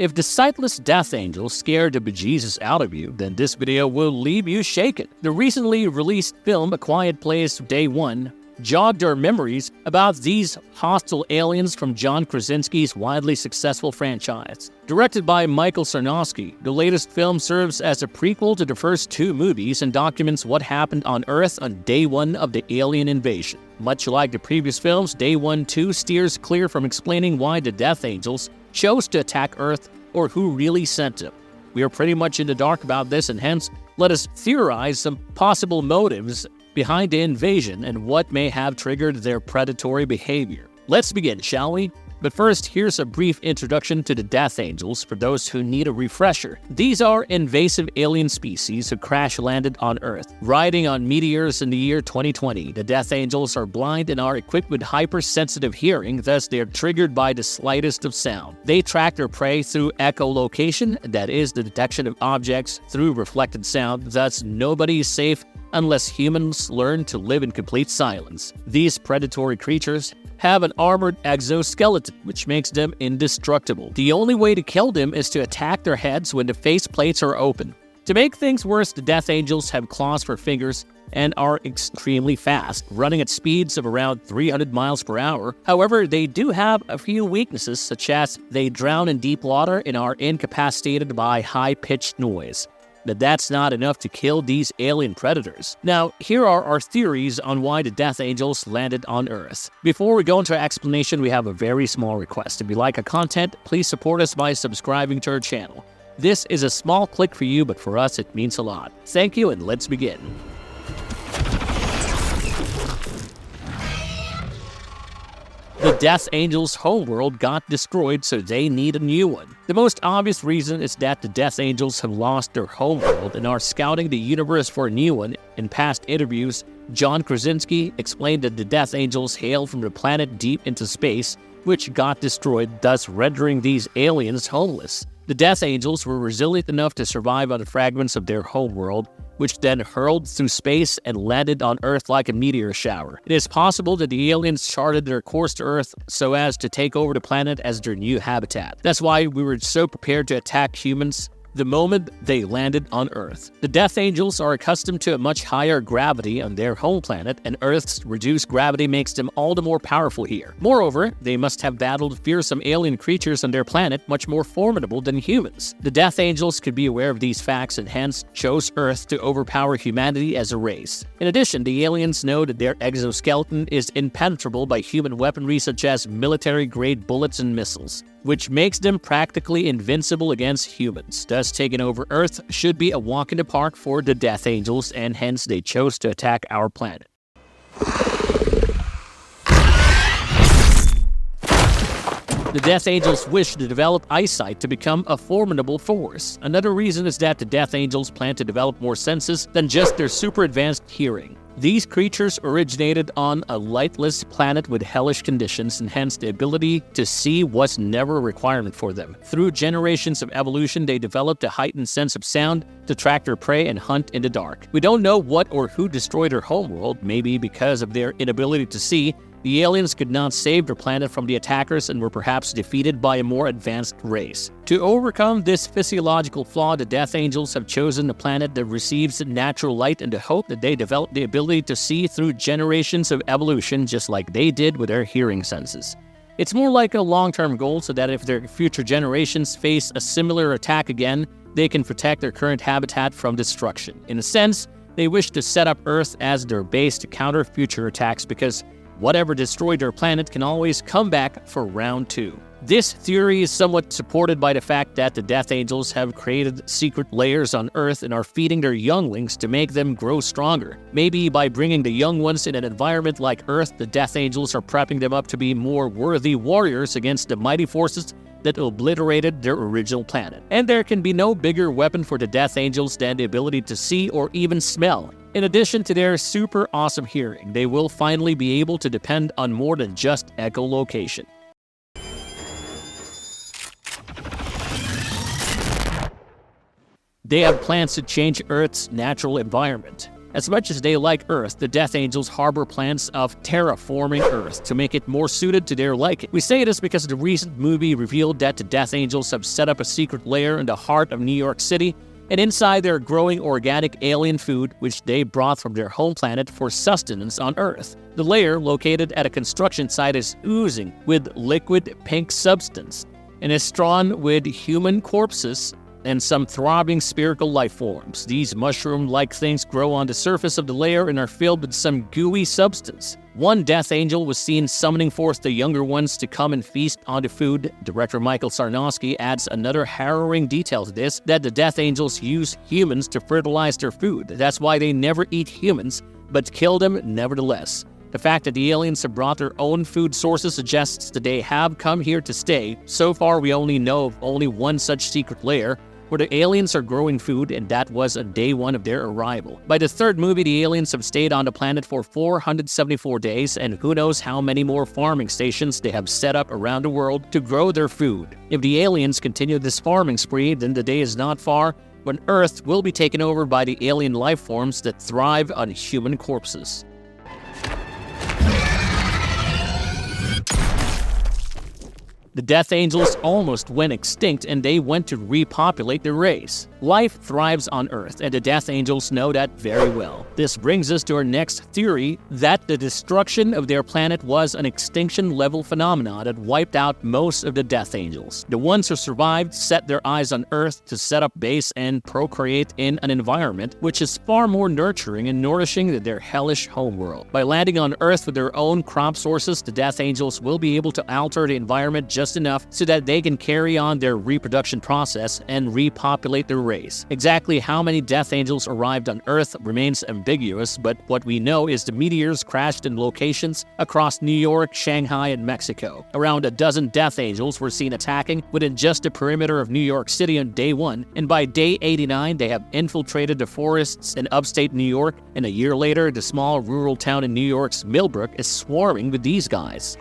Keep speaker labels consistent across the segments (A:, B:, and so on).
A: If the sightless Death Angels scared the bejesus out of you, then this video will leave you shaken. The recently released film A Quiet Place Day 1 jogged our memories about these hostile aliens from John Krasinski's widely successful franchise. Directed by Michael Sarnowski, the latest film serves as a prequel to the first two movies and documents what happened on Earth on Day 1 of the alien invasion. Much like the previous films, Day 1-2 steers clear from explaining why the Death Angels chose to attack Earth or who really sent them. We are pretty much in the dark about this, and hence, let us theorize some possible motives behind the invasion and what may have triggered their predatory behavior. Let's begin, shall we? But first, here's a brief introduction to the Death Angels for those who need a refresher. These are invasive alien species who crash-landed on Earth, riding on meteors in the year 2020. The Death Angels are blind and are equipped with hypersensitive hearing, thus they are triggered by the slightest of sound. They track their prey through echolocation, that is, the detection of objects through reflected sound, thus nobody is safe unless humans learn to live in complete silence. These predatory creatures have an armored exoskeleton, which makes them indestructible. The only way to kill them is to attack their heads when the face plates are open. To make things worse, the Death Angels have claws for fingers and are extremely fast, running at speeds of around 300 miles per hour. However, they do have a few weaknesses, such as they drown in deep water and are incapacitated by high-pitched noise. But that's not enough to kill these alien predators. Now, here are our theories on why the Death Angels landed on Earth. Before we go into our explanation, we have a very small request. If you like our content, please support us by subscribing to our channel. This is a small click for you, but for us it means a lot. Thank you, and let's begin. The Death Angels' homeworld got destroyed, so they need a new one. The most obvious reason is that the Death Angels have lost their homeworld and are scouting the universe for a new one. In past interviews, John Krasinski explained that the Death Angels hail from the planet deep into space, which got destroyed, thus rendering these aliens homeless. The Death Angels were resilient enough to survive on the fragments of their homeworld, which then hurled through space and landed on Earth like a meteor shower. It is possible that the aliens charted their course to Earth so as to take over the planet as their new habitat. That's why we were so prepared to attack humans the moment they landed on Earth. The Death Angels are accustomed to a much higher gravity on their home planet, and Earth's reduced gravity makes them all the more powerful here. Moreover, they must have battled fearsome alien creatures on their planet much more formidable than humans. The Death Angels could be aware of these facts and hence chose Earth to overpower humanity as a race. In addition, the aliens know that their exoskeleton is impenetrable by human weaponry such as military-grade bullets and missiles, which makes them practically invincible against humans. Thus, taking over Earth should be a walk in the park for the Death Angels, and hence they chose to attack our planet. The Death Angels wish to develop eyesight to become a formidable force. Another reason is that the Death Angels plan to develop more senses than just their super advanced hearing. These creatures originated on a lightless planet with hellish conditions, and hence the ability to see was never a requirement for them. Through generations of evolution, they developed a heightened sense of sound to track their prey and hunt in the dark. We don't know what or who destroyed their homeworld, maybe because of their inability to see. The aliens could not save their planet from the attackers and were perhaps defeated by a more advanced race. To overcome this physiological flaw, the Death Angels have chosen a planet that receives natural light in the hope that they develop the ability to see through generations of evolution, just like they did with their hearing senses. It's more like a long-term goal so that if their future generations face a similar attack again, they can protect their current habitat from destruction. In a sense, they wish to set up Earth as their base to counter future attacks because whatever destroyed their planet can always come back for round 2. This theory is somewhat supported by the fact that the Death Angels have created secret layers on Earth and are feeding their younglings to make them grow stronger. Maybe by bringing the young ones in an environment like Earth, the Death Angels are prepping them up to be more worthy warriors against the mighty forces that obliterated their original planet. And there can be no bigger weapon for the Death Angels than the ability to see or even smell. In addition to their super awesome hearing, they will finally be able to depend on more than just echolocation. They have plans to change Earth's natural environment. As much as they like Earth, the Death Angels harbor plans of terraforming Earth to make it more suited to their liking. We say this because the recent movie revealed that the Death Angels have set up a secret lair in the heart of New York City, and inside they're growing organic alien food which they brought from their home planet for sustenance on Earth. The lair, located at a construction site, is oozing with liquid pink substance and is strewn with human corpses and some throbbing spherical life forms. These mushroom-like things grow on the surface of the lair and are filled with some gooey substance. One Death Angel was seen summoning forth the younger ones to come and feast on the food. Director Michael Sarnowski adds another harrowing detail to this, that the Death Angels use humans to fertilize their food. That's why they never eat humans, but kill them nevertheless. The fact that the aliens have brought their own food sources suggests that they have come here to stay. So far, we only know of only one such secret lair, where the aliens are growing food, and that was on day one of their arrival. By the third movie, the aliens have stayed on the planet for 474 days, and who knows how many more farming stations they have set up around the world to grow their food. If the aliens continue this farming spree, then the day is not far when Earth will be taken over by the alien life forms that thrive on human corpses. The Death Angels almost went extinct, and they went to repopulate the race. Life thrives on Earth, and the Death Angels know that very well. This brings us to our next theory, that the destruction of their planet was an extinction-level phenomenon that wiped out most of the Death Angels. The ones who survived set their eyes on Earth to set up base and procreate in an environment which is far more nurturing and nourishing than their hellish homeworld. By landing on Earth with their own crop sources, the Death Angels will be able to alter the environment just enough so that they can carry on their reproduction process and repopulate their race. Exactly how many Death Angels arrived on Earth remains ambiguous, but what we know is the meteors crashed in locations across New York, Shanghai, and Mexico. Around a dozen Death Angels were seen attacking within just the perimeter of New York City on day 1, and by day 89 they have infiltrated the forests in upstate New York, and a year later the small rural town in New York's Millbrook is swarming with these guys.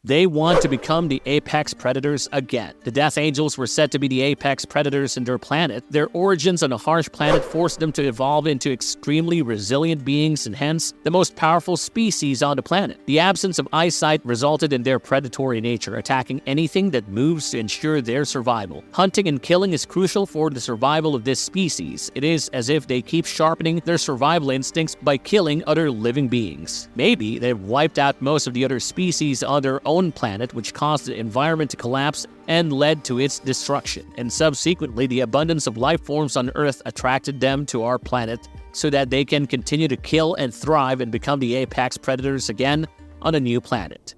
A: They want to become the apex predators again. The Death Angels were said to be the apex predators in their planet. Their origins on a harsh planet forced them to evolve into extremely resilient beings and hence the most powerful species on the planet. The absence of eyesight resulted in their predatory nature, attacking anything that moves to ensure their survival. Hunting and killing is crucial for the survival of this species. It is as if they keep sharpening their survival instincts by killing other living beings. Maybe they've wiped out most of the other species on their own planet, which caused the environment to collapse and led to its destruction. And subsequently, the abundance of life forms on Earth attracted them to our planet so that they can continue to kill and thrive and become the apex predators again on a new planet.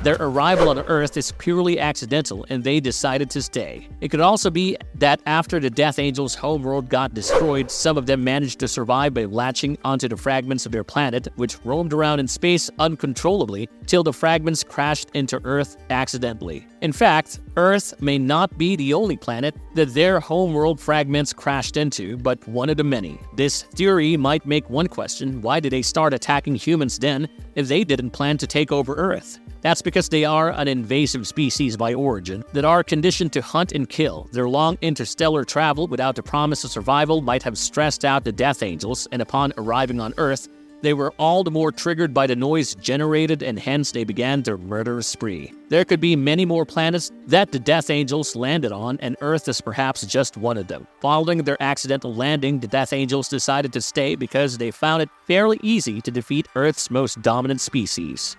A: Their arrival on Earth is purely accidental, and they decided to stay. It could also be that after the Death Angels' homeworld got destroyed, some of them managed to survive by latching onto the fragments of their planet, which roamed around in space uncontrollably till the fragments crashed into Earth accidentally. In fact, Earth may not be the only planet that their homeworld fragments crashed into, but one of the many. This theory might make one question: why did they start attacking humans then if they didn't plan to take over Earth? That's because they are an invasive species by origin that are conditioned to hunt and kill. Their long interstellar travel without the promise of survival might have stressed out the Death Angels, and upon arriving on Earth, they were all the more triggered by the noise generated, and hence they began their murderous spree. There could be many more planets that the Death Angels landed on, and Earth is perhaps just one of them. Following their accidental landing, the Death Angels decided to stay because they found it fairly easy to defeat Earth's most dominant species.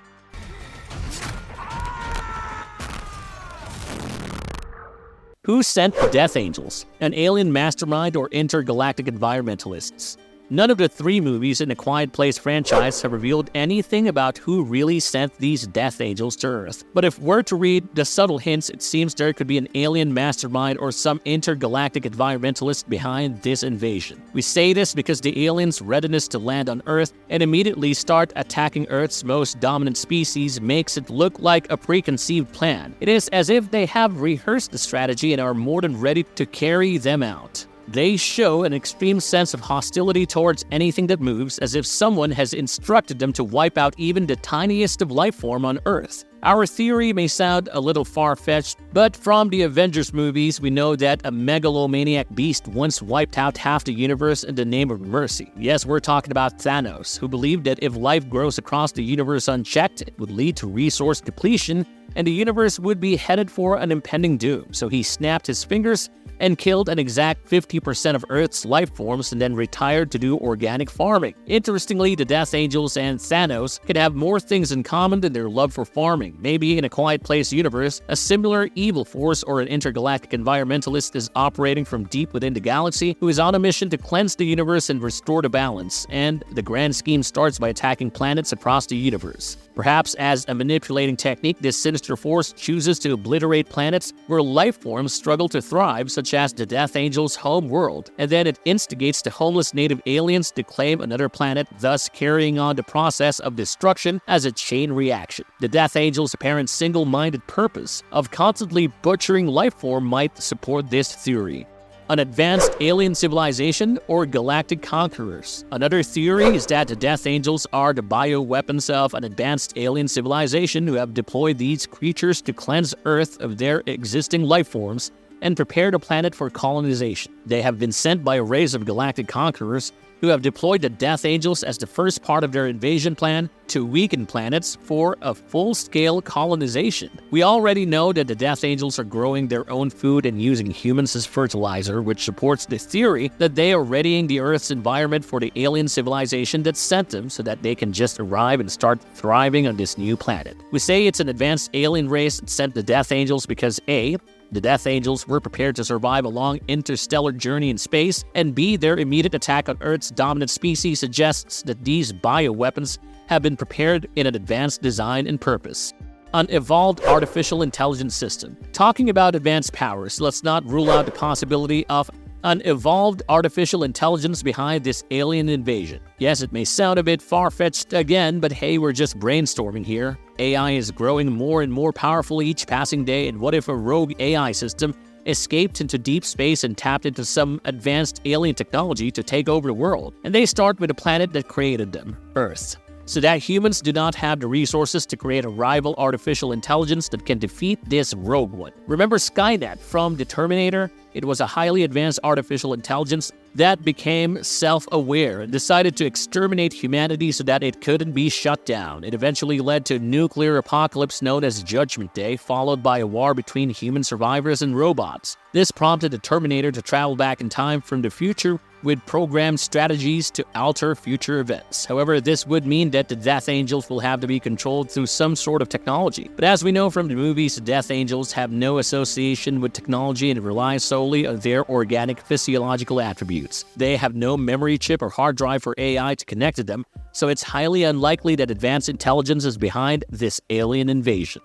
A: Who sent the Death Angels? An alien mastermind or intergalactic environmentalists? None of the 3 movies in the Quiet Place franchise have revealed anything about who really sent these Death Angels to Earth. But if we're to read the subtle hints, it seems there could be an alien mastermind or some intergalactic environmentalist behind this invasion. We say this because the aliens' readiness to land on Earth and immediately start attacking Earth's most dominant species makes it look like a preconceived plan. It is as if they have rehearsed the strategy and are more than ready to carry them out. They show an extreme sense of hostility towards anything that moves, as if someone has instructed them to wipe out even the tiniest of life form on Earth. Our theory may sound a little far-fetched, but from the Avengers movies, we know that a megalomaniac beast once wiped out half the universe in the name of mercy. Yes, we're talking about Thanos, who believed that if life grows across the universe unchecked, it would lead to resource depletion, and the universe would be headed for an impending doom. So he snapped his fingers and killed an exact 50% of Earth's life forms and then retired to do organic farming. Interestingly, the Death Angels and Thanos could have more things in common than their love for farming. Maybe in a Quiet Place universe, a similar evil force or an intergalactic environmentalist is operating from deep within the galaxy who is on a mission to cleanse the universe and restore the balance, and the grand scheme starts by attacking planets across the universe. Perhaps as a manipulating technique, this sinister force chooses to obliterate planets where life forms struggle to thrive, such as the Death Angels' home world, and then it instigates the homeless native aliens to claim another planet, thus carrying on the process of destruction as a chain reaction. The Death Angels' apparent single-minded purpose of constantly butchering life form might support this theory. An advanced alien civilization or galactic conquerors. Another theory is that the Death Angels are the bioweapons of an advanced alien civilization who have deployed these creatures to cleanse Earth of their existing life forms and prepare the planet for colonization. They have been sent by a race of galactic conquerors who have deployed the Death Angels as the first part of their invasion plan to weaken planets for a full-scale colonization. We already know that the Death Angels are growing their own food and using humans as fertilizer, which supports the theory that they are readying the Earth's environment for the alien civilization that sent them so that they can just arrive and start thriving on this new planet. We say it's an advanced alien race that sent the Death Angels because A, the Death Angels were prepared to survive a long interstellar journey in space, and B, their immediate attack on Earth's dominant species suggests that these bioweapons have been prepared in an advanced design and purpose. An evolved artificial intelligence system. Talking about advanced powers, let's not rule out the possibility of an evolved artificial intelligence behind this alien invasion. Yes, it may sound a bit far-fetched again, but hey, we're just brainstorming here. AI is growing more and more powerful each passing day, and what if a rogue AI system escaped into deep space and tapped into some advanced alien technology to take over the world? And they start with a planet that created them, Earth. So that humans do not have the resources to create a rival artificial intelligence that can defeat this rogue one. Remember Skynet from the Terminator? It was a highly advanced artificial intelligence that became self-aware and decided to exterminate humanity so that it couldn't be shut down. It eventually led to a nuclear apocalypse known as Judgment Day, followed by a war between human survivors and robots. This prompted the Terminator to travel back in time from the future with programmed strategies to alter future events. However, this would mean that the Death Angels will have to be controlled through some sort of technology. But as we know from the movies, the Death Angels have no association with technology and rely solely on their organic physiological attributes. They have no memory chip or hard drive for AI to connect to them, so it's highly unlikely that advanced intelligence is behind this alien invasion.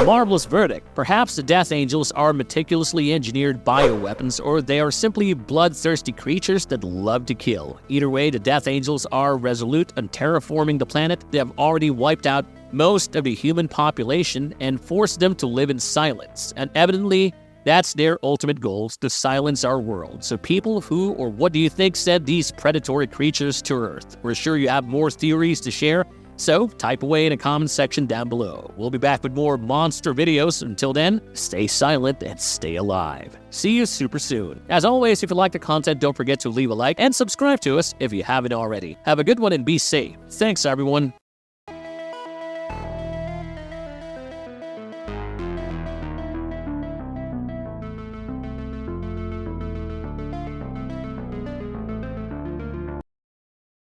A: Marvelous verdict. Perhaps the Death Angels are meticulously engineered bioweapons, or they are simply bloodthirsty creatures that love to kill. Either way, the Death Angels are resolute on terraforming the planet. They have already wiped out most of the human population and forced them to live in silence. And evidently, that's their ultimate goal, to silence our world. So people who or what do you think sent these predatory creatures to Earth? We're sure you have more theories to share, so type away in the comment section down below. We'll be back with more monster videos. Until then, stay silent and stay alive. See you super soon. As always, if you like the content, don't forget to leave a like and subscribe to us if you haven't already. Have a good one and be safe. Thanks, everyone.